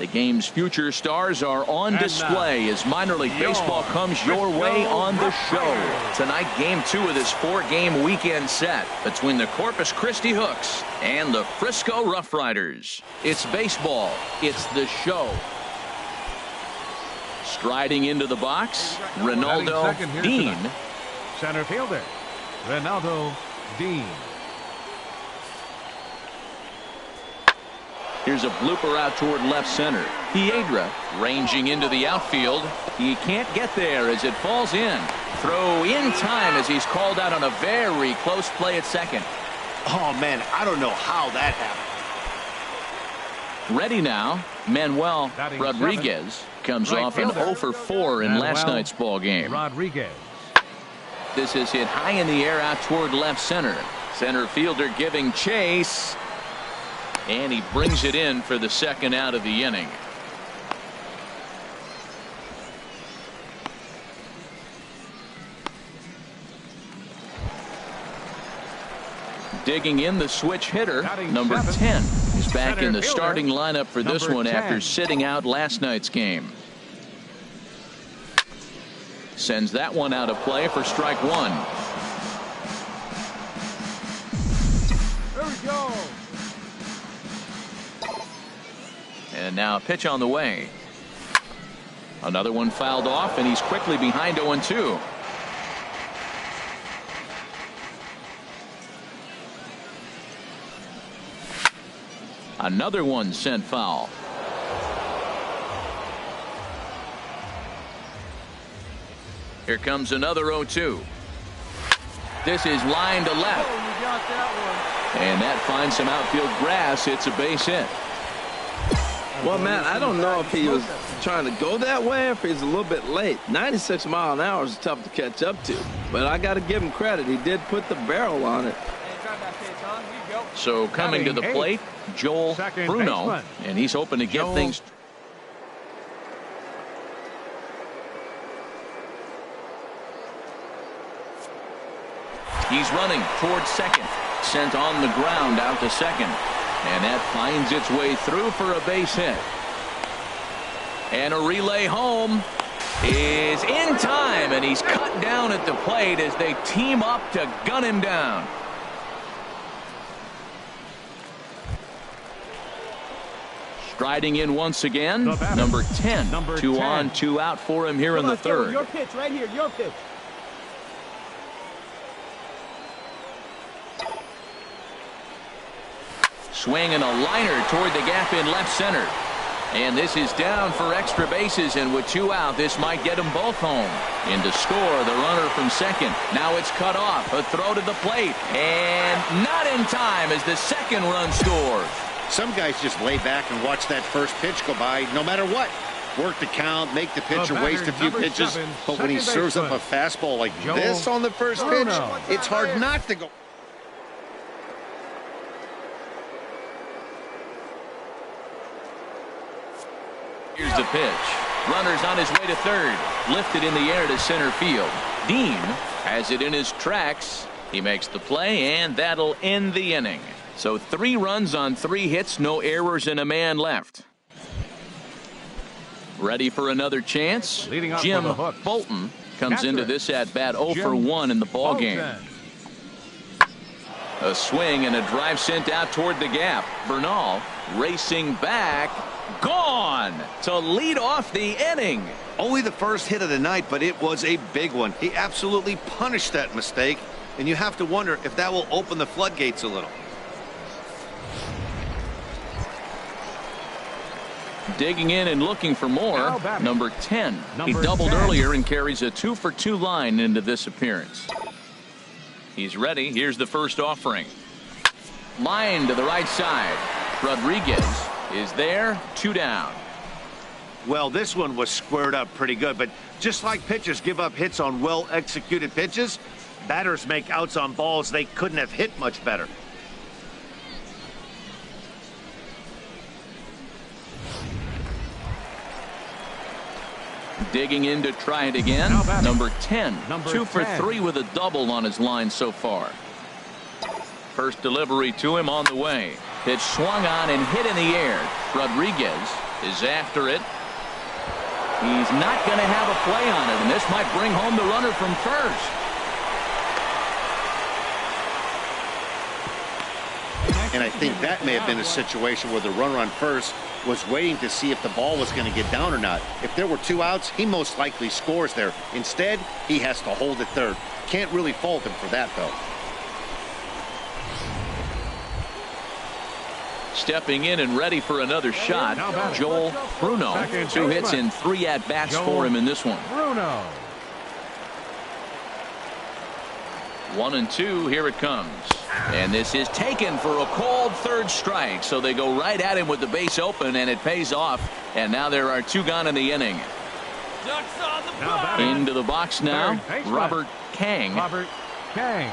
The game's future stars are on display as minor league baseball comes your way on the show. Tonight, game 2 of this 4-game weekend set between the Corpus Christi Hooks and the Frisco Rough Riders. It's baseball. It's the show. Striding into the box, Ronaldo Dean. Center fielder, Ronaldo Dean. Here's a blooper out toward left center. Piedra ranging into the outfield. He can't get there as it falls in. Throw in time as he's called out on a very close play at second. Oh, man, I don't know how that happened. Ready now, Manuel Rodriguez comes off an 0 for 4 in last night's ball game. Rodriguez. This is hit high in the air out toward left center. Center fielder giving chase. And he brings it in for the second out of the inning. Digging in the switch hitter, number 10, is back in the starting lineup for this one after sitting out last night's game. Sends that one out of play for strike 1. There we go. And now a pitch on the way. Another one fouled off, and he's quickly behind 0-2. Another one sent foul. Here comes another 0-2. This is line to left. Oh, you got that one. And that finds some outfield grass. It's a base hit. Well, man, I don't know if he was trying to go that way or if he's a little bit late. 96 miles an hour is tough to catch up to, but I got to give him credit. He did put the barrel on it. So coming to the plate, Joel Bruno, and he's hoping to get things. He's running towards second, sent on the ground out to second. And that finds its way through for a base hit. And a relay home is in time, and he's cut down at the plate as they team up to gun him down. Striding in once again, number 10. 2 on, 2 out for him here in the third. Your pitch right here, your pitch. Swing and a liner toward the gap in left center. And this is down for extra bases, and with 2 out, this might get them both home. In to score, the runner from second. Now it's cut off. A throw to the plate. And not in time as the second run scores. Some guys just lay back and watch that first pitch go by no matter what. Work the count, make the pitcher waste a few pitches. But when he serves up a fastball like this on the first pitch, it's hard not to go. Here's the pitch. Runner's on his way to third. Lifted in the air to center field. Dean has it in his tracks. He makes the play, and that'll end the inning. So 3 runs on 3 hits, no errors, and a man left. Ready for another chance? Jim Bolton comes into this at-bat 0 for 1 in the ballgame. A swing and a drive sent out toward the gap. Bernal racing back. Gone to lead off the inning. Only the first hit of the night, but it was a big one. He absolutely punished that mistake, and you have to wonder if that will open the floodgates a little. Digging in and looking for more, number 10. He doubled earlier and carries a 2 for 2 line into this appearance. He's ready. Here's the first offering. Line to the right side. Rodriguez is there. 2 down. Well, this one was squared up pretty good, but just like pitchers give up hits on well-executed pitches, batters make outs on balls they couldn't have hit much better. Digging in to try it again. Number 10. 2 for 3 with a double on his line so far. First delivery to him on the way. Pitch swung on and hit in the air. Rodriguez is after it. He's not going to have a play on it, and this might bring home the runner from first. And I think that may have been a situation where the runner on first was waiting to see if the ball was going to get down or not. If there were 2 outs, he most likely scores there. Instead, he has to hold at third. Can't really fault him for that, though. Stepping in and ready for another shot, Joel Bruno. 2 hits and 3 at-bats for him in this one. Bruno. 1-2, here it comes. And this is taken for a called third strike. So they go right at him with the base open, and it pays off. And now there are 2 gone in the inning. Into the box now, Robert Kang. Robert Kang.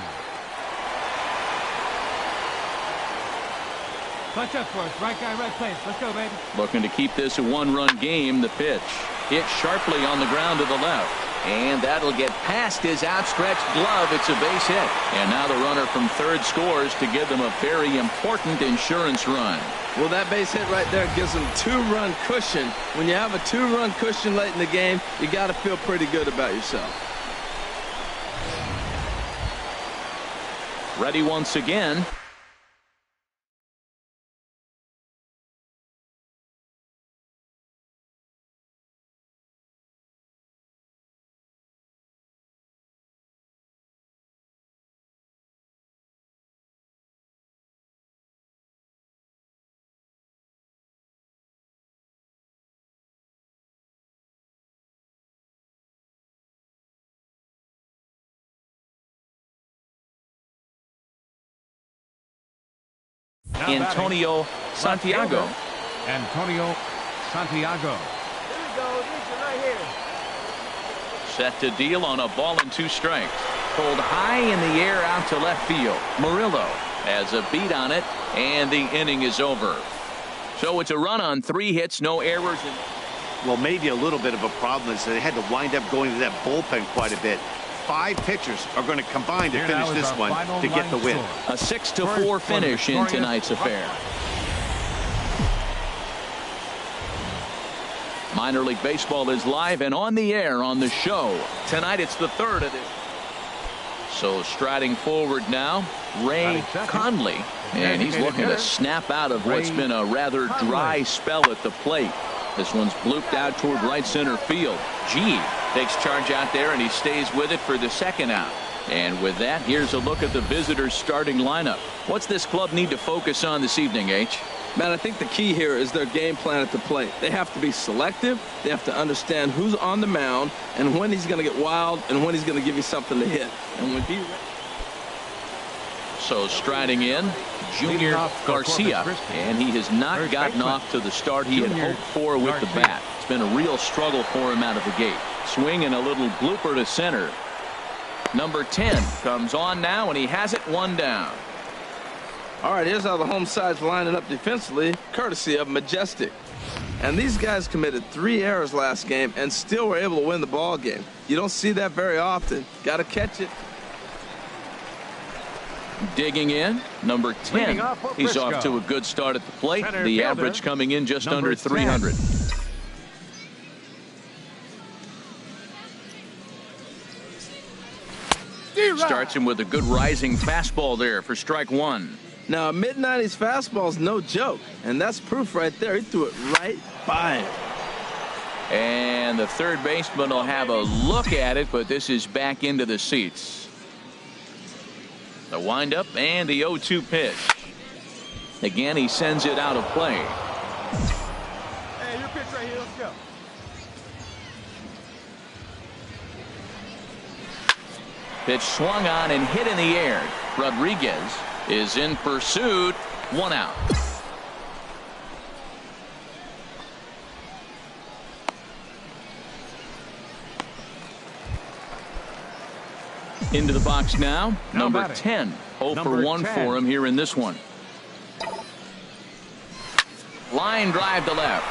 Punch up for us. Right guy, right place. Let's go, baby. Looking to keep this a 1-run game. The pitch hit sharply on the ground to the left. And that'll get past his outstretched glove. It's a base hit. And now the runner from third scores to give them a very important insurance run. Well, that base hit right there gives them 2-run cushion. When you have a 2-run cushion late in the game, you got to feel pretty good about yourself. Ready once again. Antonio Santiago. Antonio Santiago. Here we go. Right here. Set to deal on a ball and 2 strikes. Pulled high in the air out to left field. Murillo has a beat on it, and the inning is over. So it's a run on 3 hits, no errors. Well, maybe a little bit of a problem is they had to wind up going to that bullpen quite a bit. 5 pitchers are going to combine to finish this one to get the win. A 6-4 finish in tonight's affair. Minor League Baseball is live and on the air on the show. Tonight it's the 3rd of this. So striding forward now, Ray Conley. And he's looking to snap out of what's been a rather dry spell at the plate. This one's blooped out toward right center field. G takes charge out there, and he stays with it for the 2nd out. And with that, here's a look at the visitors' starting lineup. What's this club need to focus on this evening, H? Man, I think the key here is their game plan at the plate. They have to be selective. They have to understand who's on the mound and when he's going to get wild and when he's going to give you something to hit. And when he... So striding in, Junior Garcia, and he has not gotten off to the start he had hoped for with the bat. It's been a real struggle for him out of the gate. Swing and a little blooper to center. Number 10 comes on now, and he has it 1 down. All right, here's how the home side's lining up defensively, courtesy of Majestic. And these guys committed 3 errors last game and still were able to win the ball game. You don't see that very often. Got to catch it. Digging in, number 10. He's off to a good start at the plate. The average coming in just under 300. Starts him with a good rising fastball there for strike 1. Now, a mid-90s fastball is no joke, and that's proof right there. He threw it right by him. And the third baseman will have a look at it, but this is back into the seats. The windup and the 0-2 pitch. Again, he sends it out of play. Hey, your pitch right here. Let's go. Pitch swung on and hit in the air. Rodriguez is in pursuit. 1 out. Into the box now, number 10. 0 for 1 for him here in this one. Line drive to left.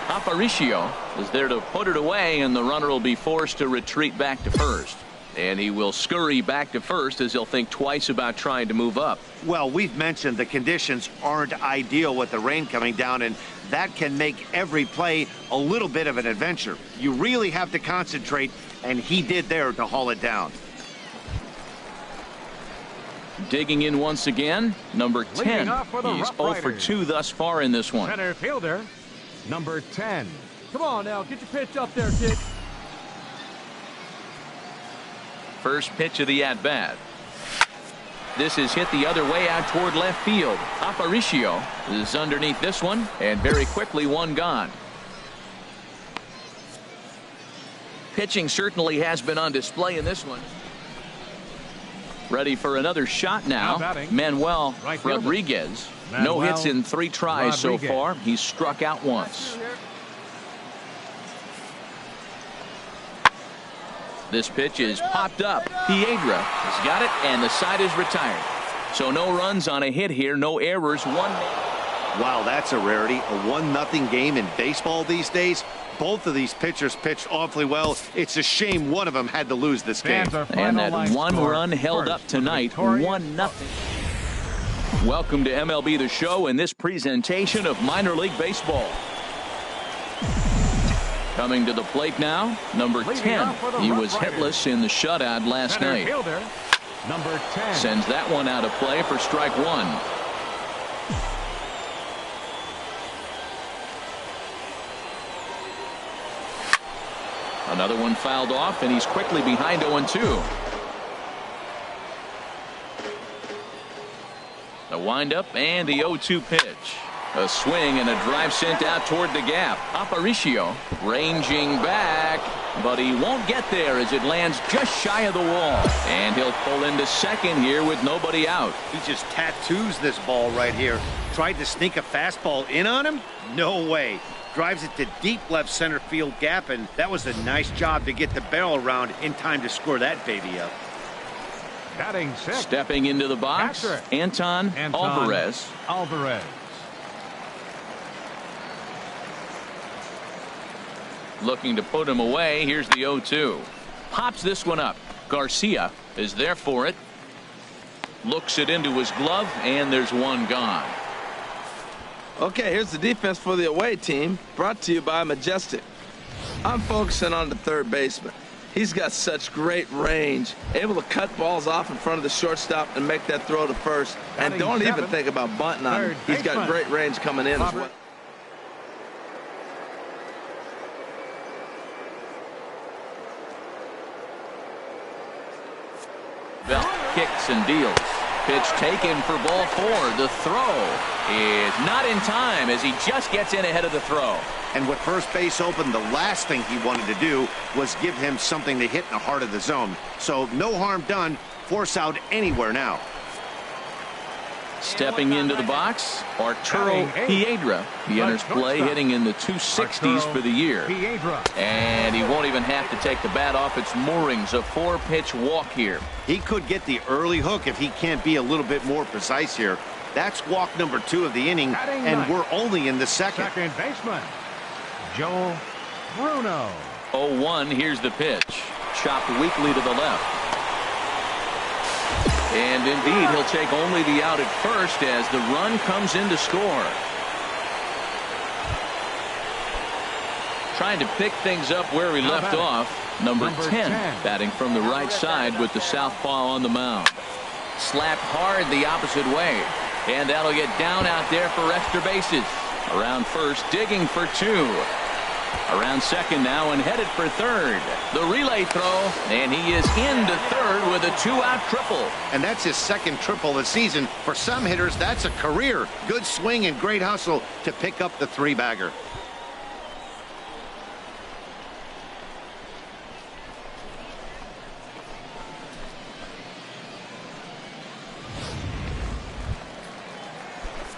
Aparicio is there to put it away, and the runner will be forced to retreat back to first. And he will scurry back to first as he'll think twice about trying to move up. Well, we've mentioned the conditions aren't ideal with the rain coming down, and that can make every play a little bit of an adventure. You really have to concentrate, and he did there to haul it down. Digging in once again, number 10. He's 0 for 2 thus far in this one. Center fielder, number 10. Come on now, get your pitch up there, kid. First pitch of the at-bat. This is hit the other way out toward left field. Aparicio is underneath this one, and very quickly one gone. Pitching certainly has been on display in this one. Ready for another shot now. Manuel Rodriguez. No hits in 3 tries so far. He's struck out once. This pitch is popped up. Piedra has got it, and the side is retired. So no runs on a hit here, no errors, 1. Wow, that's a rarity. A 1-0 game in baseball these days. Both of these pitchers pitched awfully well. It's a shame one of them had to lose this game. And that 1 run held up tonight, 1-0. Welcome to MLB The Show in this presentation of minor league baseball. Coming to the plate now, number 10. He was hitless in the shutout last night. Number 10. Sends that one out of play for strike 1. Another one fouled off, and he's quickly behind 0-2. The windup and the 0-2 pitch. A swing and a drive sent out toward the gap. Aparicio ranging back, but he won't get there as it lands just shy of the wall. And he'll pull into second here with nobody out. He just tattoos this ball right here. Tried to sneak a fastball in on him? No way. Drives it to deep left center field gap, and that was a nice job to get the barrel around in time to score that baby up. Batting 6. Stepping into the box, Anton Alvarez. Looking to put him away. Here's the 0-2. Pops this one up. Garcia is there for it. Looks it into his glove, and there's one gone. Okay, here's the defense for the away team, brought to you by Majestic. I'm focusing on the third baseman. He's got such great range, able to cut balls off in front of the shortstop and make that throw to first. And don't even think about bunting on him. He's got great range coming in as well. Bell kicks and deals. Pitch taken for ball 4. The throw is not in time as he just gets in ahead of the throw. And with first base open, the last thing he wanted to do was give him something to hit in the heart of the zone. So no harm done. Force out anywhere now. Stepping into the box, Arturo Piedra. He enters play hitting in the 260s for the year. And he won't even have to take the bat off its moorings. A 4-pitch walk here. He could get the early hook if he can't be a little bit more precise here. That's walk number 2 of the inning, and we're only in the second. Second baseman, Joel Bruno. 0-1, here's the pitch. Chopped weakly to the left. And indeed, he'll take only the out at first as the run comes in to score. Trying to pick things up where he left off. Number 10, batting from the right side with the southpaw on the mound. Slapped hard the opposite way. And that'll get down out there for extra bases. Around first, digging for 2. Around second now and headed for third. The relay throw, and he is into third with a 2-out triple. And that's his second triple this season. For some hitters, that's a career. Good swing and great hustle to pick up the 3-bagger.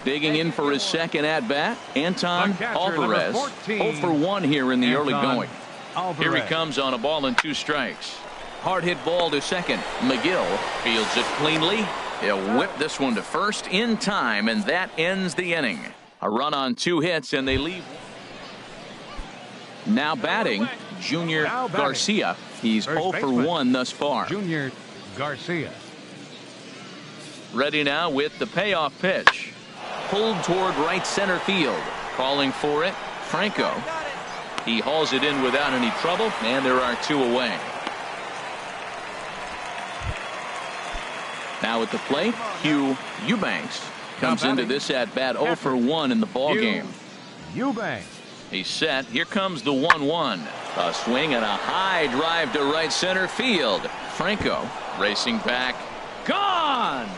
Digging in for his second at-bat, Anton Alvarez. 0 for 1 here in the early going. Here he comes on a ball and 2 strikes. Hard hit ball to second. McGill fields it cleanly. He'll whip this one to first in time, and that ends the inning. A run on 2 hits, and they leave. Now batting, Junior Garcia. He's First 0 for baseman, 1 thus far. Junior Garcia. Ready now with the payoff pitch. Pulled toward right center field. Calling for it, Franco. He hauls it in without any trouble, and there are 2 away. Now at the plate, Hugh Eubanks comes into this at bat 0 for 1 in the ball game. Eubanks. He's set. Here comes the 1-1. A swing and a high drive to right center field. Franco racing back. Gone!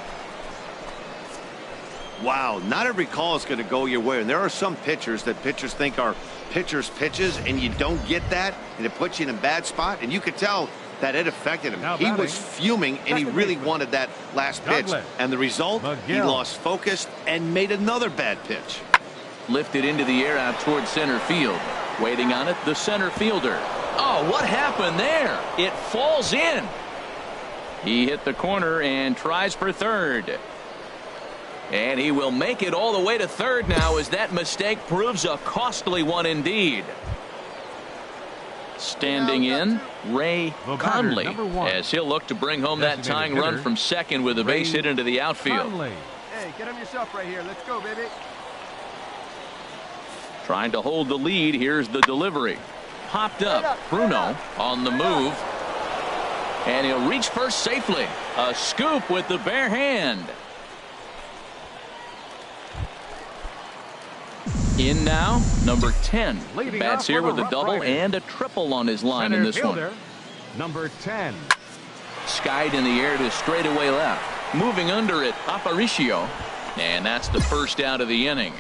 Wow, not every call is going to go your way. And there are some pitchers that pitchers think are pitchers' pitches, and you don't get that, and it puts you in a bad spot. And you could tell that it affected him. He was fuming, and he really wanted that last pitch. And the result, he lost focus and made another bad pitch. Lifted into the air out toward center field. Waiting on it, the center fielder. Oh, what happened there? It falls in. He hit the corner and tries for third. And he will make it all the way to third now, as that mistake proves a costly one indeed. Standing in, Ray Conley, as he'll look to bring home that tying run from second with a base hit into the outfield. Hey, get him yourself right here. Let's go, baby. Trying to hold the lead. Here's the delivery. Popped up. Bruno on the move. And he'll reach first safely. A scoop with the bare hand. In now, number 10. Bats here with a double and a triple on his line in this one. Number 10. Skied in the air to straightaway left. Moving under it, Aparicio. And that's the first out of the inning.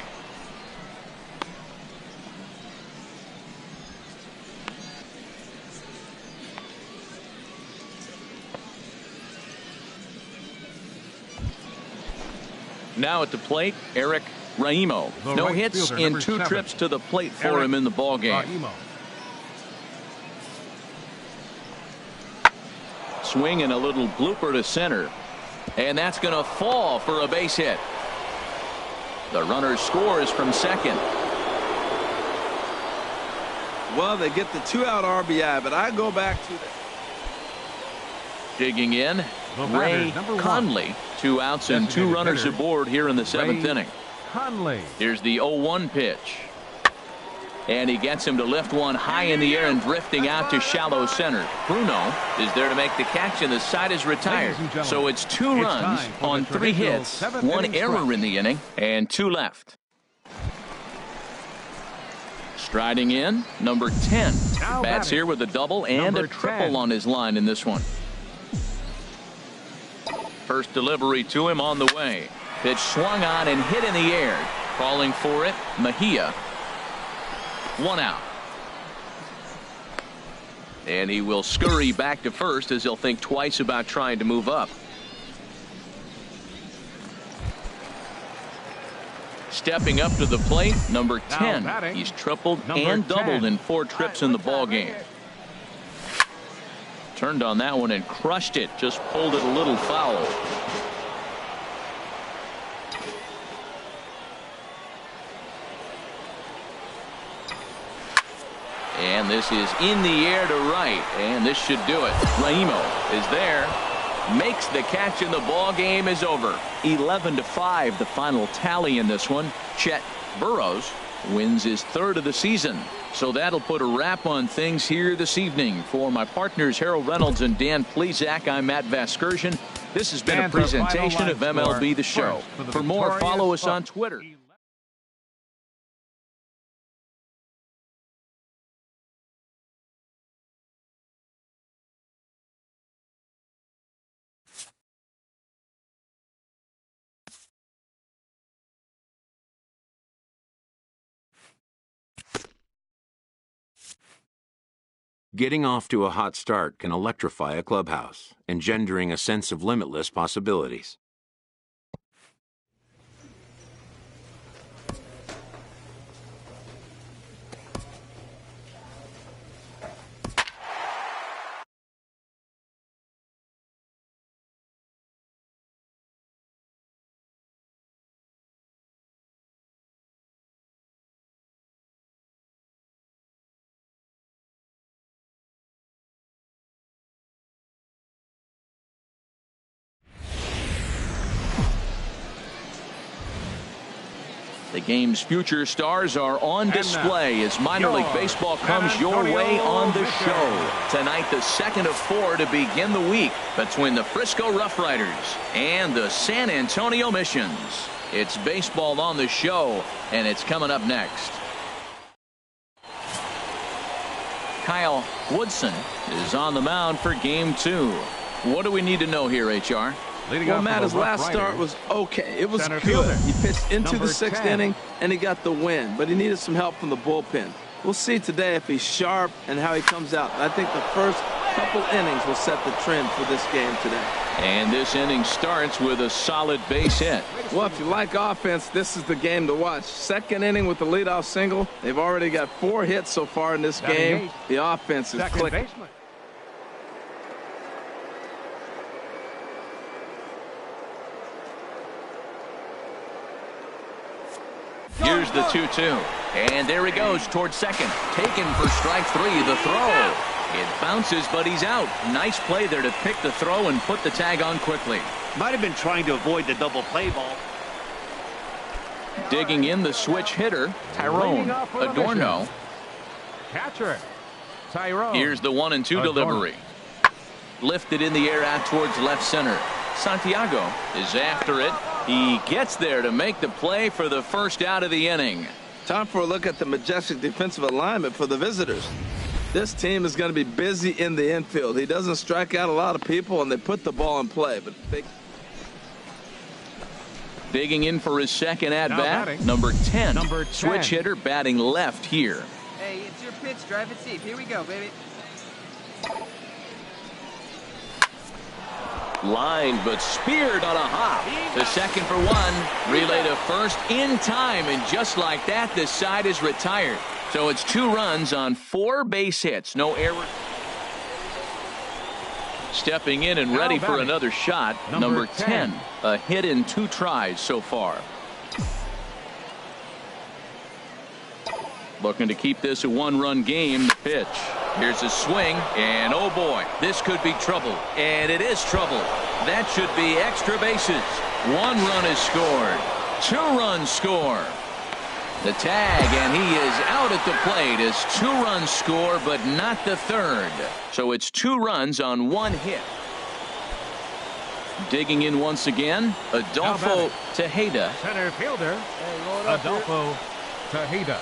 Now at the plate, Eric Raimo. No hits in 2 trips to the plate for him in the ball game. Swing and a little blooper to center. And that's going to fall for a base hit. The runner scores from second. Well, they get the 2-out RBI, but I go back to the... Digging in, Ray Conley. 2 outs and 2 runners aboard here in the 7th inning. Conley. Here's the 0-1 pitch. And he gets him to lift one high in the air and drifting out to shallow center. Bruno is there to make the catch, and the side is retired. So it's 2 runs on 3 hits, 1 error in the inning, and 2 left. Striding in, number 10. Bats here with a double and a triple on his line in this one. First delivery to him on the way. Pitch swung on and hit in the air. Calling for it, Mejia. 1 out. And he will scurry back to first, as he'll think twice about trying to move up. Stepping up to the plate, number 10. He's tripled and doubled in 4 trips in the ball game. Turned on that one and crushed it. Just pulled it a little foul. And this is in the air to right, and this should do it. Raimo is there, makes the catch, and the ball game is over. 11-5 the final tally in this one. Chet Burrows wins his 3rd of the season. So that'll put a wrap on things here this evening. For my partners Harold Reynolds and Dan Plesac, I'm Matt Vasgersian. This has been a presentation of MLB The Show. For more, follow us on Twitter. Getting off to a hot start can electrify a clubhouse, engendering a sense of limitless possibilities. The game's future stars are on display as minor league baseball comes your way on the show. Tonight, the second of 4 to begin the week between the Frisco Rough Riders and the San Antonio Missions. It's baseball on the show, and it's coming up next. Kyle Woodson is on the mound for game 2. What do we need to know here, HR? Well, Matt, his last start was okay. It was good. He pitched into the 6th inning, and he got the win, but he needed some help from the bullpen. We'll see today if he's sharp and how he comes out. I think the first couple innings will set the trend for this game today. And this inning starts with a solid base hit. Well, if you like offense, this is the game to watch. 2nd inning with the leadoff single. They've already got 4 hits so far in this game. The offense is clicking. Here's the 2-2. And there he goes towards second. Taken for strike 3. The throw. It bounces, but he's out. Nice play there to pick the throw and put the tag on quickly. Might have been trying to avoid the double play ball. Digging in the switch hitter, Tyrone Adorno. Catcher, Tyrone. Here's the 1-2 delivery. Lifted in the air out towards left center. Santiago is after it. He gets there to make the play for the first out of the inning. Time for a look at the majestic defensive alignment for the visitors. This team is going to be busy in the infield. He doesn't strike out a lot of people, and they put the ball in play. But digging in for his second at-bat, number 10. Switch hitter batting left here. Hey, it's your pitch. Drive it deep. Here we go, baby. Lined but speared on a hop. The second for 1. Relay to first in time, and just like that, the side is retired. So it's 2 runs on 4 base hits. No error. Stepping in and ready for another shot, number 10. A hit in 2 tries so far. Looking to keep this a 1-run game. Pitch. Here's a swing, and oh boy, this could be trouble. And it is trouble. That should be extra bases. 1 run is scored. 2 runs score. The tag, and he is out at the plate as 2 runs score, but not the 3rd. So it's 2 runs on 1 hit. Digging in once again, Adolfo Tejeda. Center fielder, Adolfo Tejeda.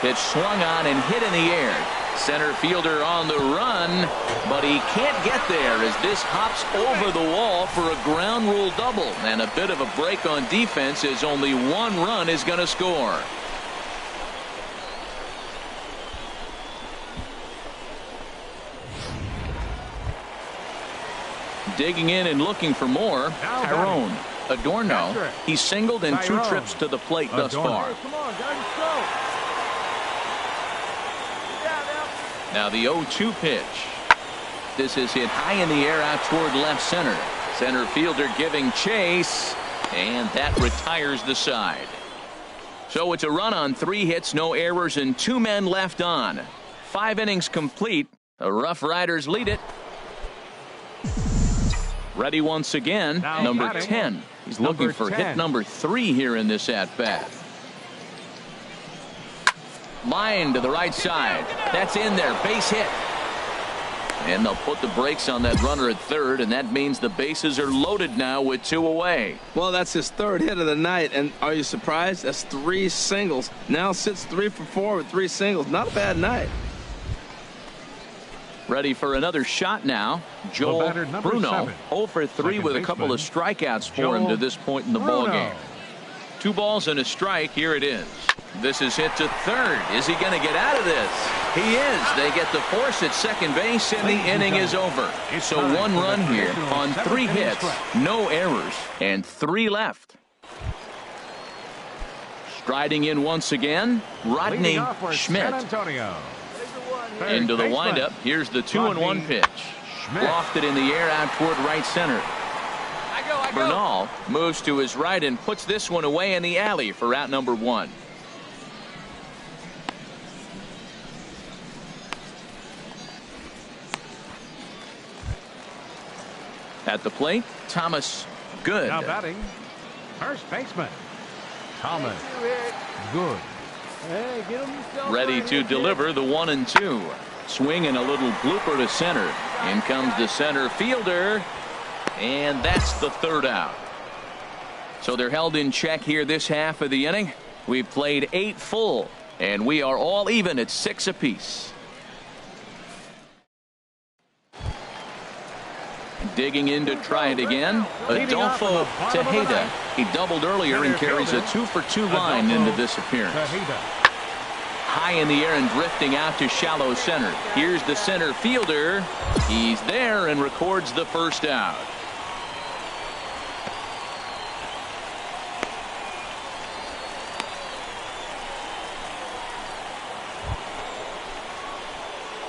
Pitch swung on and hit in the air. Center fielder on the run, but he can't get there as this hops over the wall for a ground rule double. And a bit of a break on defense as only 1 run is going to score. Digging in and looking for more, Tyrone Adorno. He's singled in 2 trips to the plate thus far. Come on, guys, go. Now the 0-2 pitch. This is hit high in the air out toward left center. Center fielder giving chase, and that retires the side. So it's a run on 3 hits, no errors, and 2 men left on. 5 innings complete. The Rough Riders lead it. Ready once again, number 10. He's looking for hit number 3 here in this at-bat. Line to the right side. That's in there. Base hit. And they'll put the brakes on that runner at 3rd, and that means the bases are loaded now with 2 away. Well, that's his 3rd hit of the night, and are you surprised? That's 3 singles. Now sits 3 for 4 with 3 singles. Not a bad night. Ready for another shot now. Joel Bruno, 0 for 3 with a couple of strikeouts for him to this point in the ballgame. 2 balls and a strike. Here it is. This is hit to 3rd. Is he going to get out of this? He is. They get the force at second base, and the inning is over. So 1 run here on 3 hits, no errors, and 3 left. Striding in once again, Rodney Schmidt. Into the windup. Here's the 2-1 pitch. Lofted in the air out toward right center. Bernal moves to his right and puts this one away in the alley for out number 1. At the plate, Thomas Good. Now batting, first baseman, Thomas. Good. Hey, get him yourself Ready right to here, deliver the 1-2. Swing and a little blooper to center. In comes the center fielder. And that's the third out. So they're held in check here this half of the inning. We've played 8 full, and we are all even at 6 apiece. Digging in to try it again. Adolfo Tejeda. He doubled earlier and carries a 2-for-2 line into this appearance. High in the air and drifting out to shallow center. Here's the center fielder. He's there and records the first out.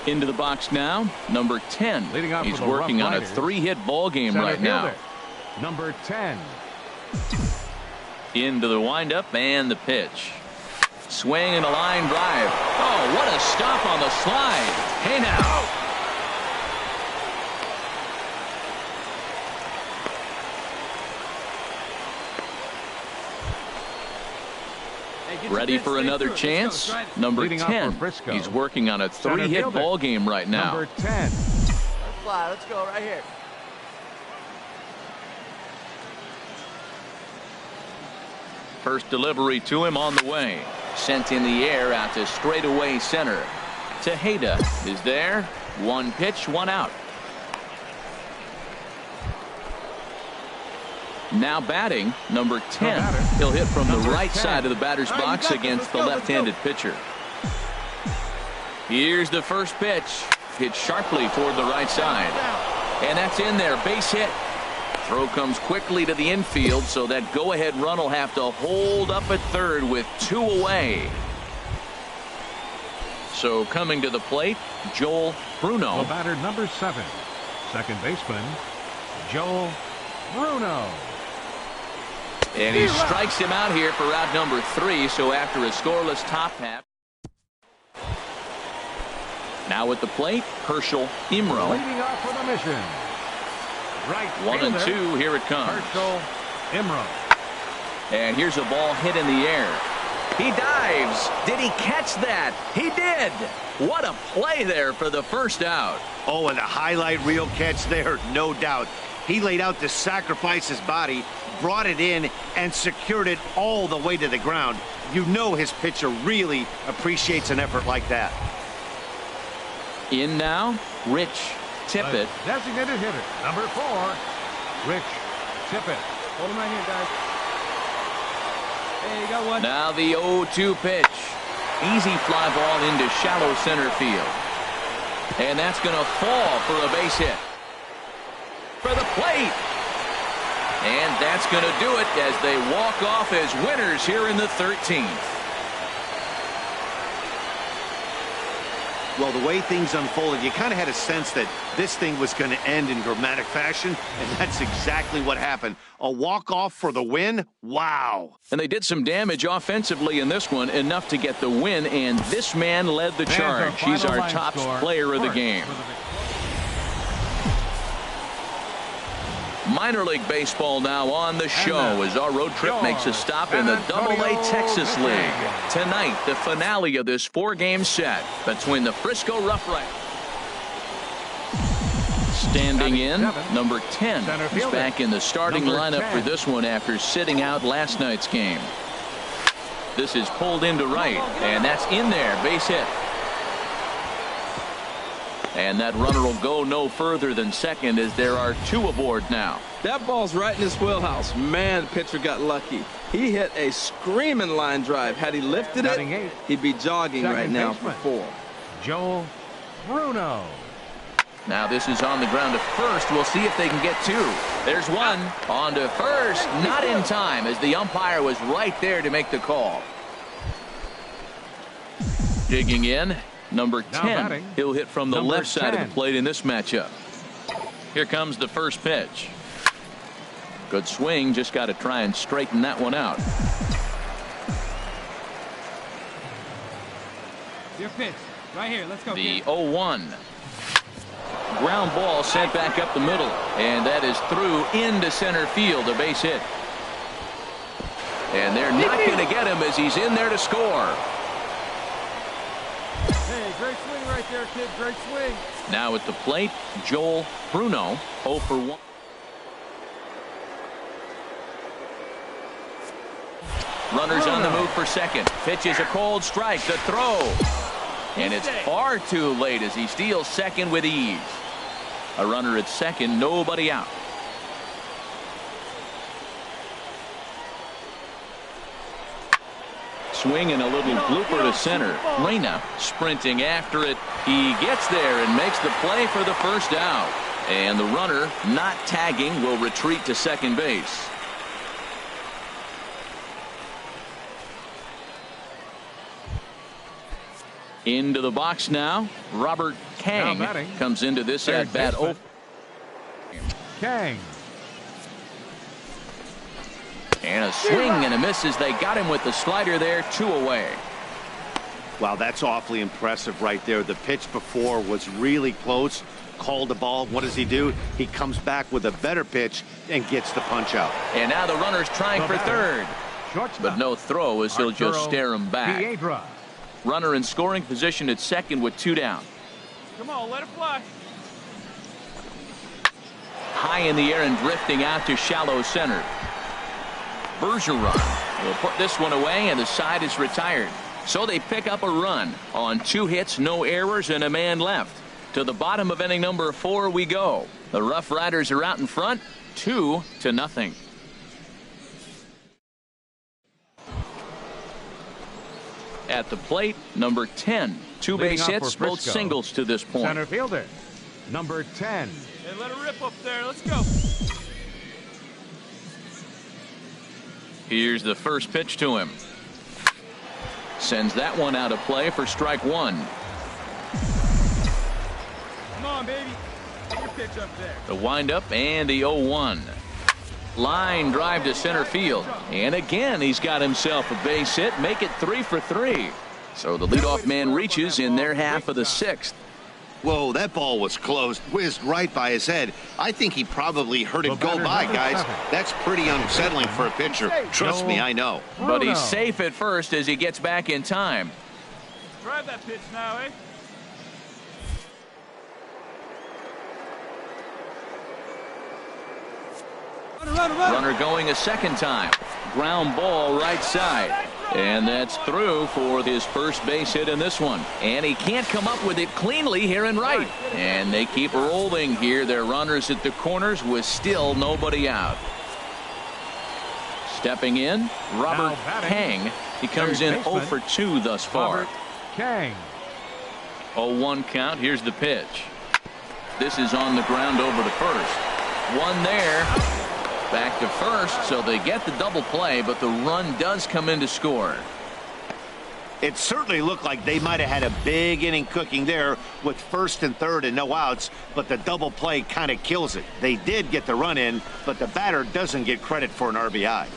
Into the box now, number 10. He's working on a 3-hit ball game right now. Number 10. Into the windup and the pitch. Swing and a line drive. Oh, what a stop on the slide. Hey now. Ready for another chance? Number 10. He's working on a 3-hit ball game right now. Number 10. Let's fly. Let's go right here. First delivery to him on the way. Sent in the air out to straightaway center. Tejeda is there. 1 pitch, 1 out. Now batting, number 10. He'll hit from the right side of the batter's box against the left-handed pitcher. Here's the first pitch. Hit sharply toward the right side. And that's in there. Base hit. Throw comes quickly to the infield, so that go-ahead run will have to hold up at third with 2 away. So coming to the plate, Joel Bruno. The batter, number 7. Second baseman, Joel Bruno. And he strikes him out here for out number 3. So after a scoreless top half. Now at the plate, Herschel Imro. Leading off for the mission. Right 1-2. Here it comes. Herschel Imro. And here's a ball hit in the air. He dives. Did he catch that? He did. What a play there for the first out. Oh, and a highlight reel catch there, no doubt. He laid out to sacrifice his body, brought it in, and secured it all the way to the ground. You know his pitcher really appreciates an effort like that. In now, Rich Tippett. Designated hitter, number 4, Rich Tippett. Hold him right here, guys. Hey, you got one. Now the 0-2 pitch. Easy fly ball into shallow center field. And that's going to fall for a base hit. For the plate. And that's going to do it as they walk off as winners here in the 13th. Well, the way things unfolded, you kind of had a sense that this thing was going to end in dramatic fashion, and that's exactly what happened. A walk-off for the win? Wow. And they did some damage offensively in this one, enough to get the win, and this man led the charge. He's our top player of the game. Minor League Baseball now on the show as our road trip makes a stop in the Double-A Texas League. Tonight, the finale of this 4-game set between the Frisco Rough Riders. Standing in, number 10. He's back in the starting lineup for this one after sitting out last night's game. This is pulled into right, and that's in there. Base hit. And that runner will go no further than second as there are 2 aboard now. That ball's right in his wheelhouse. Man, the pitcher got lucky. He hit a screaming line drive. Had he lifted it, he'd be jogging right now for 4. Joel Bruno. Now this is on the ground to first. We'll see if they can get 2. There's one on to first. Not in time as the umpire was right there to make the call. Digging in. Number 10. He'll hit from the left side of the plate in this matchup. Here comes the first pitch. Good swing. Just got to try and straighten that one out. Your pitch. Right here. Let's go. The 0-1. Ground ball sent back up the middle. And that is through into center field. A base hit. And they're not going to get him as he's in there to score. Hey, great swing right there, kid. Great swing. Now at the plate, Joel Bruno, 0 for 1. Runners on the move for second. Pitch is a cold strike. The throw. And it's far too late as he steals second with ease. A runner at second, nobody out. Swing and a little blooper to center. Reyna sprinting after it. He gets there and makes the play for the first out. And the runner, not tagging, will retreat to second base. Into the box now. Robert Kang comes into this at bat. Kang. And a swing and a miss as they got him with the slider there. 2 away. Wow, that's awfully impressive right there. The pitch before was really close. Called the ball. What does he do? He comes back with a better pitch and gets the punch out. And now the runner's trying for third. But no throw as he'll just stare him back. Piedra. Runner in scoring position at second with 2 down. Come on, let it fly. High in the air and drifting out to shallow center. Bergeron will put this one away, and the side is retired. So they pick up a run on 2 hits, no errors, and a man left. To the bottom of inning number 4 we go. The Rough Riders are out in front, 2-0. At the plate, number 10. 2 base hits, both singles to this point. Center fielder, number 10. Hey, let it rip up there. Let's go. Here's the first pitch to him. Sends that one out of play for strike 1. Come on, baby. Get your pitch up there. The windup and the 0-1. Line drive to center field. And again, he's got himself a base hit. Make it 3 for 3. So the leadoff man reaches in their half of the 6th. Whoa, that ball was close. Whizzed right by his head. I think he probably heard it go by, guys. That's pretty unsettling for a pitcher. Trust me, I know. But he's safe at first as he gets back in time. Drive that pitch now, eh? Runner going a second time. Ground ball right side. And that's through for his first base hit in this one. And he can't come up with it cleanly here in right. And they keep rolling here. Their runners at the corners with still nobody out. Stepping in, Robert Kang. He comes in 0 for 2 thus far. Robert Kang. 0-1 count. Here's the pitch. This is on the ground over to first. One there. Back to first, so they get the double play, but the run does come in to score. It certainly looked like they might have had a big inning cooking there with first and third and no outs, but the double play kind of kills it. They did get the run in, but the batter doesn't get credit for an RBI.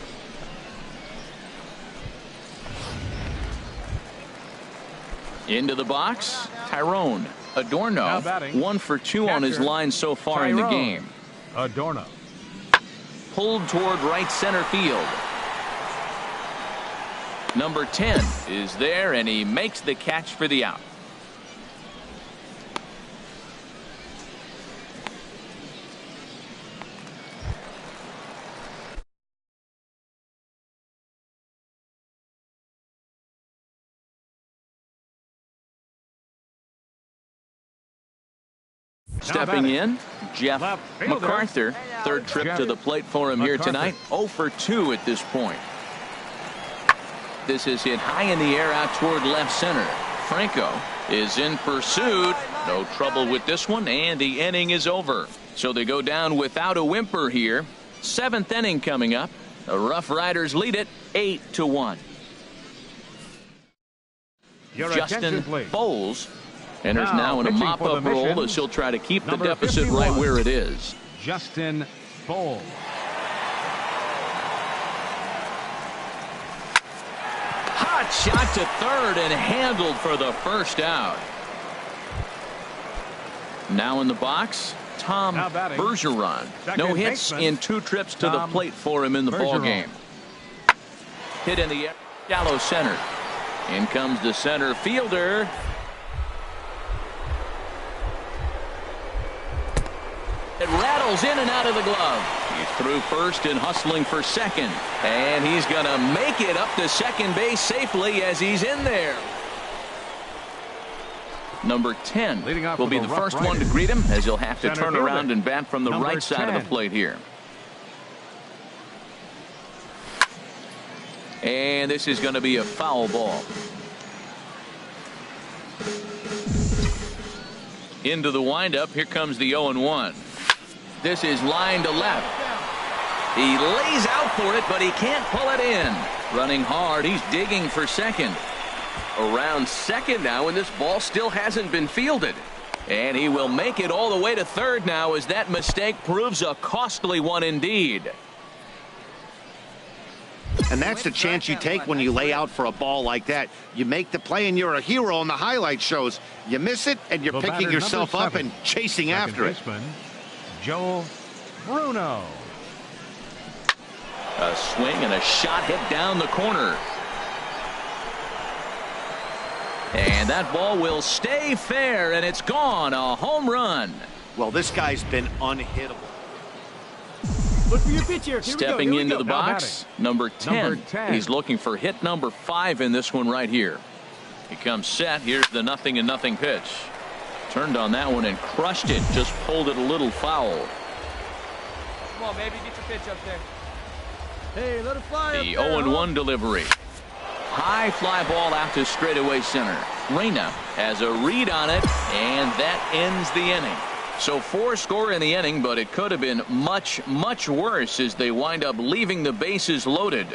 Into the box, Tyrone Adorno, 1 for 2 on his line so far in the game. Adorno. Pulled toward right center field. Number 10 is there, and he makes the catch for the out. Stepping in, Jeff MacArthur. Third trip to the plate for him here tonight. 0 for 2 at this point. This is hit high in the air out toward left center. Franco is in pursuit. No trouble with this one, and the inning is over. So they go down without a whimper here. 7th inning coming up. The Rough Riders lead it 8-1. Justin Bowles enters now in a mop-up role as he'll try to keep the deficit 51. Right where it is. Justin Bowles. Hot shot to third and handled for the first out. Now in the box, Tom Bergeron. No hits in 2 trips to the plate for him in the ball game. hit in the shallow center. In comes the center fielder. It rattles in and out of the glove. He's through first and hustling for second. And he's going to make it up to second base safely as he's in there. Number 10 will be the first one to greet him, as he'll have to turn around and bat from the right side of the plate here. And this is going to be a foul ball. Into the windup. Here comes the 0-1. This is line to left. He lays out for it, but he can't pull it in. Running hard. He's digging for second. Around second now, and this ball still hasn't been fielded. And he will make it all the way to third now, as that mistake proves a costly one indeed. And that's the chance you take when you lay out for a ball like that. You make the play and you're a hero on the highlight shows. You miss it and you're picking yourself up and chasing after it. Joel Bruno. A swing and a shot hit down the corner. And that ball will stay fair, and it's gone. A home run. Well, this guy's been unhittable. Look for your pitch here. Stepping into the box, number 10. He's looking for hit number 5 in this one right here. He comes set. Here's the 0-0 pitch. Turned on that one and crushed it. Just pulled it a little foul. Come on, baby. Get your pitch up there. Hey, let it fly. The 0-1 delivery. High fly ball out to straightaway center. Reyna has a read on it, and that ends the inning. So 4 score in the inning, but it could have been much, much worse as they wind up leaving the bases loaded.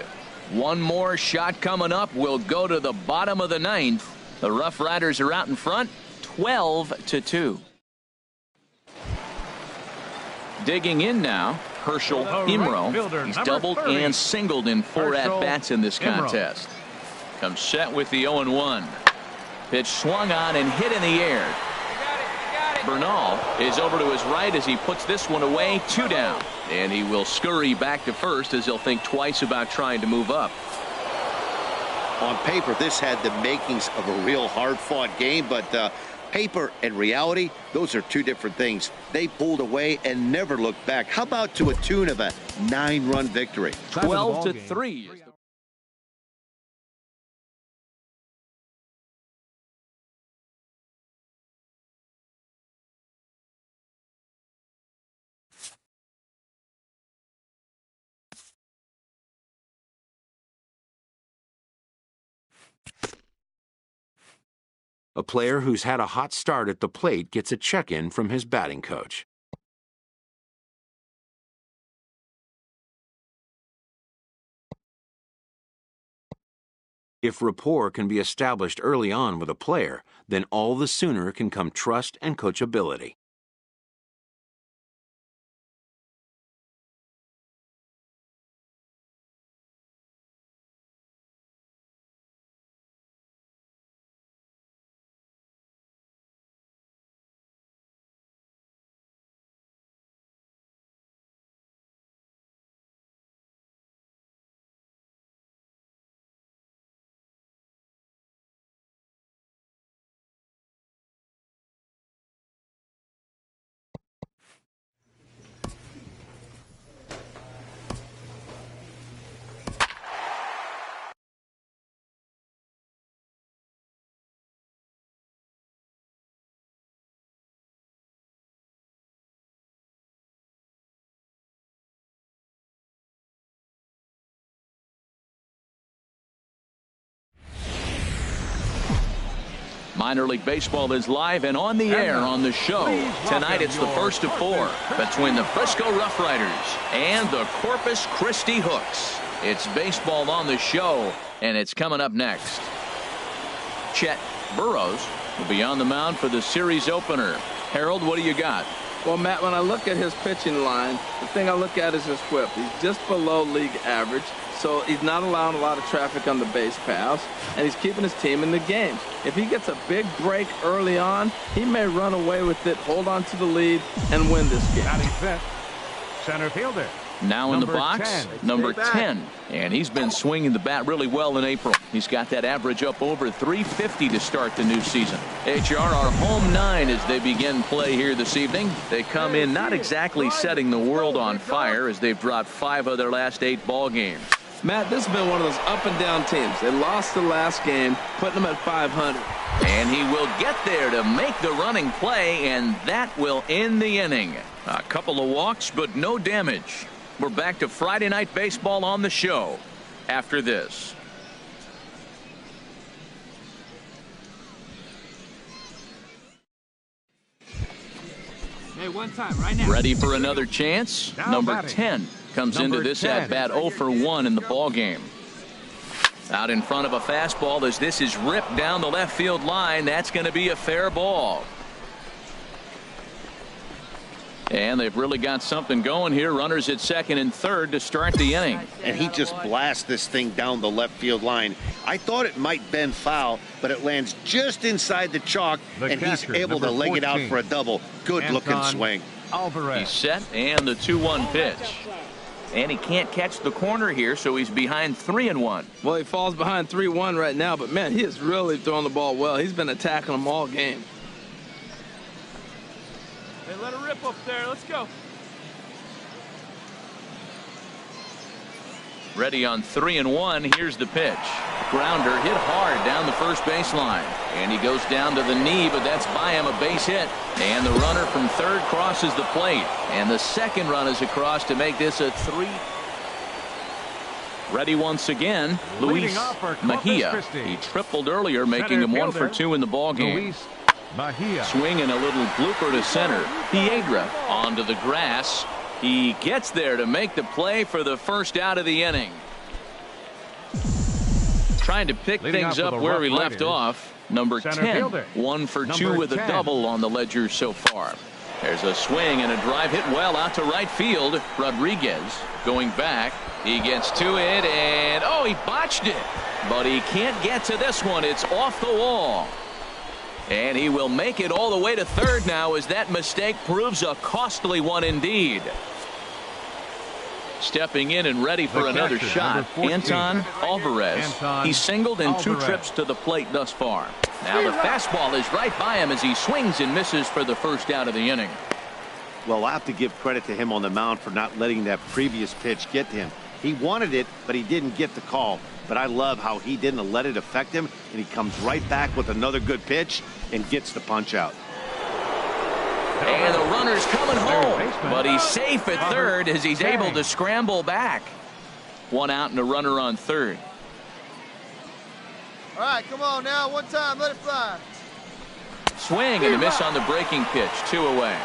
One more shot coming up. Will go to the bottom of the 9th. The Rough Riders are out in front, 12-2. Digging in now, Herschel Imro. He's doubled and singled in 4 at-bats in this contest. Comes set with the 0-1. Pitch swung on and hit in the air. Bernal is over to his right as he puts this one away. 2 down. And he will scurry back to first as he'll think twice about trying to move up. On paper, this had the makings of a real hard-fought game, but paper and reality, those are 2 different things. They pulled away and never looked back. How about to a tune of a 9-run victory? 12-3. A player who's had a hot start at the plate gets a check-in from his batting coach. If rapport can be established early on with a player, then all the sooner can come trust and coachability. Minor League Baseball is live and on the air on the show. Tonight it's the first of 4 between the Frisco Rough Riders and the Corpus Christi Hooks. It's baseball on the show, and it's coming up next. Chet Burrows will be on the mound for the series opener. Harold, what do you got? Well, Matt, when I look at his pitching line, the thing I look at is his whip. He's just below league average, so he's not allowing a lot of traffic on the base paths, and he's keeping his team in the game. If he gets a big break early on, he may run away with it, hold on to the lead, and win this game. Batting fifth, center fielder Now in the Number box, 10. number 10. And he's been swinging the bat really well in April. He's got that average up over 350 to start the new season. HR are home 9 as they begin play here this evening. They come in not exactly setting the world on fire as they've dropped 5 of their last 8 ball games. Matt, this has been one of those up and down teams. They lost the last game, putting them at 500. And he will get there to make the running play, and that will end the inning. A couple of walks, but no damage. We're back to Friday Night Baseball on the show after this. Hey, one time, right now. Ready for another chance? Now Number batting. 10 comes Number into this 10. at bat 0 for 1 in the ball game. Out in front of a fastball as this is ripped down the left field line. That's going to be a fair ball. And they've really got something going here. Runners at second and third to start the inning. And he just blasts this thing down the left field line. I thought it might bend foul, but it lands just inside the chalk, and he's catcher, able to number leg it out 14. for a double. Good looking Anton swing. Alvarez. He's set, and the 2-1 pitch. And he can't catch the corner here, so he's behind 3-1. Well, he falls behind 3-1 right now, but man, he is really throwing the ball well. He's been attacking them all game. Hey, let her rip up there. Let's go. Ready on 3-1. Here's the pitch. Grounder hit hard down the first baseline. And he goes down to the knee, but that's by him, a base hit. And the runner from third crosses the plate. And the second run is across to make this a 3. Ready once again, Luis Leading off for Corpus Mejia. Christi. He tripled earlier, making Center him 1 for fielder, 2 in the ball game. Luis Mejia. Swinging a little blooper to center. Piedra onto the grass. He gets there to make the play for the first out of the inning. Trying to pick Leading things off up for the where Rough we left Riders, off. Number center 10. fielder. 1 for 2 Number with a 10. double on the ledger so far. There's a swing and a drive hit well out to right field. Rodriguez going back. He gets to it, and oh, he botched it. But he can't get to this one. It's off the wall. And he will make it all the way to third now as that mistake proves a costly one indeed. Stepping in and ready for The another catcher, shot, number 14. Anton Alvarez. Anton He's singled in 2 Alvarez. trips to the plate thus far. Now the fastball is right by him as he swings and misses for the first out of the inning. Well, I have to give credit to him on the mound for not letting that previous pitch get to him. He wanted it, but he didn't get the call. But I love how he didn't let it affect him, and he comes right back with another good pitch and gets the punch out. And the runner's coming home, baseman. but he's safe at third as he's able to scramble back. 1 out and a runner on third. All right, come on now. One time, let it fly. Swing and a miss on the breaking pitch. 2 away.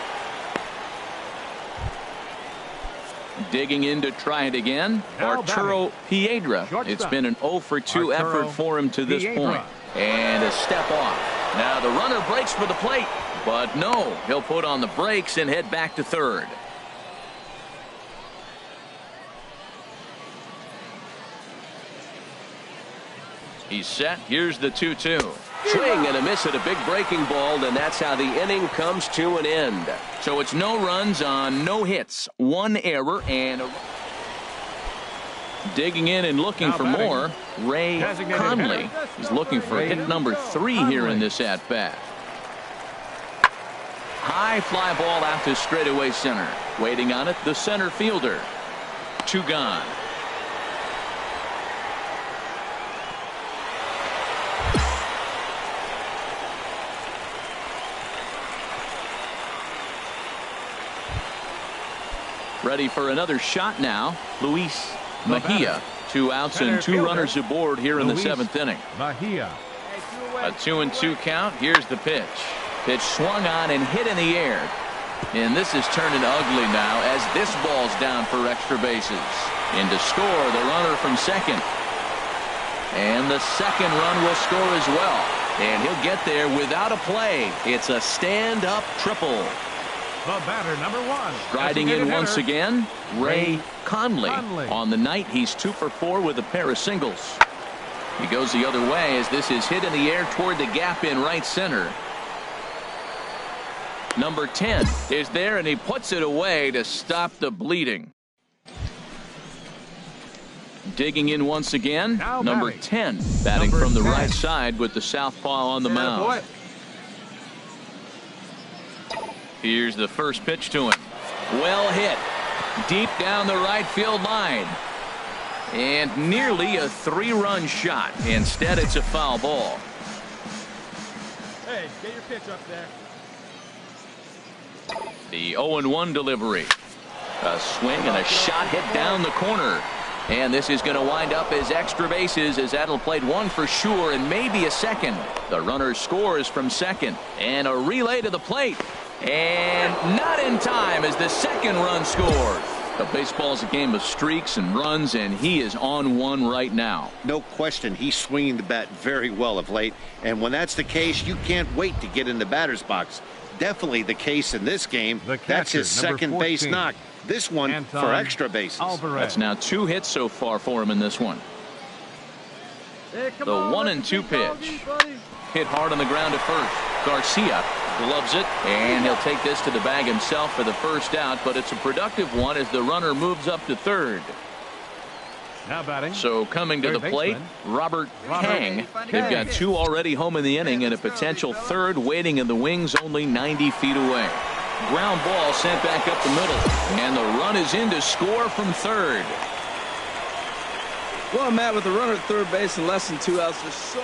Digging in to try it again, Now Arturo Piedra. Shortstop. It's been an 0 for 2 Arturo effort for him to this Piedra. point. And a step off. Now the runner breaks for the plate, but no, he'll put on the brakes and head back to third. He's set. Here's the 2-2. Swing and a miss at a big breaking ball, and that's how the inning comes to an end. So it's no runs on no hits, 1 error, and digging in and looking Now for batting. more, Ray Designated Conley. hitter. He's looking for Ray hit number 3 here in Conley. this at-bat. High fly ball out to straightaway center. Waiting on it, the center fielder. 2 gone. Ready for another shot now. Luis Mejia. 2 outs and 2 runners aboard here in the Luis 7th inning. Mejia. A 2-2 count. Here's the pitch. Pitch swung on and hit in the air. And this is turning ugly now as this ball's down for extra bases. In to score, the runner from second. And the second run will score as well. And he'll get there without a play. It's a stand-up triple. The batter, number 1. Riding in Designated once hitter, again, Ray Conley. Conley. On the night, he's 2 for 4 with a pair of singles. He goes the other way as this is hit in the air toward the gap in right center. Number 10 is there, and he puts it away to stop the bleeding. Digging in once again, Now number batting. 10, batting Number from the 10. right side with the southpaw on the mound. Boy. Here's the first pitch to him. Well hit. Deep down the right field line. And nearly a 3-run shot. Instead, it's a foul ball. Hey, get your pitch up there. The 0-1 delivery. A swing and a shot hit down the corner. And this is going to wind up as extra bases, as that'll played one for sure and maybe a second. The runner scores from second. And a relay to the plate. And not in time as the second run scores. The baseball's a game of streaks and runs, and he is on one right now. No question, he's swinging the bat very well of late. And when that's the case, you can't wait to get in the batter's box. Definitely the case in this game. That's his second base knock. This one Anton for extra bases. Alvarez. That's now 2 hits so far for him in this one. Hey, come The on, 1-2 let's pitch. go, buddy. Hit hard on the ground at first. Garcia gloves it, and he'll take this to the bag himself for the first out, but it's a productive one as the runner moves up to third. Now batting. So coming to Third the plate, baseman, Robert Robert Kang. They've got 2 already home in the inning and a potential third waiting in the wings only 90 feet away. Ground ball sent back up the middle, and the run is in to score from third. Well, Matt, with the runner at third base and less than 2 outs, there's so...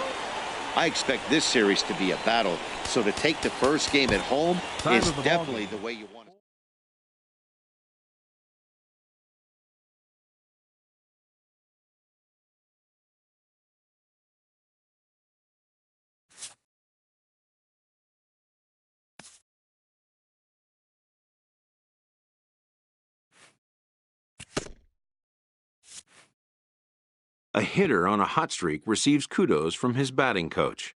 I expect this series to be a battle. So to take the first game at home Time is of the ball definitely game. the way you want it. A hitter on a hot streak receives kudos from his batting coach.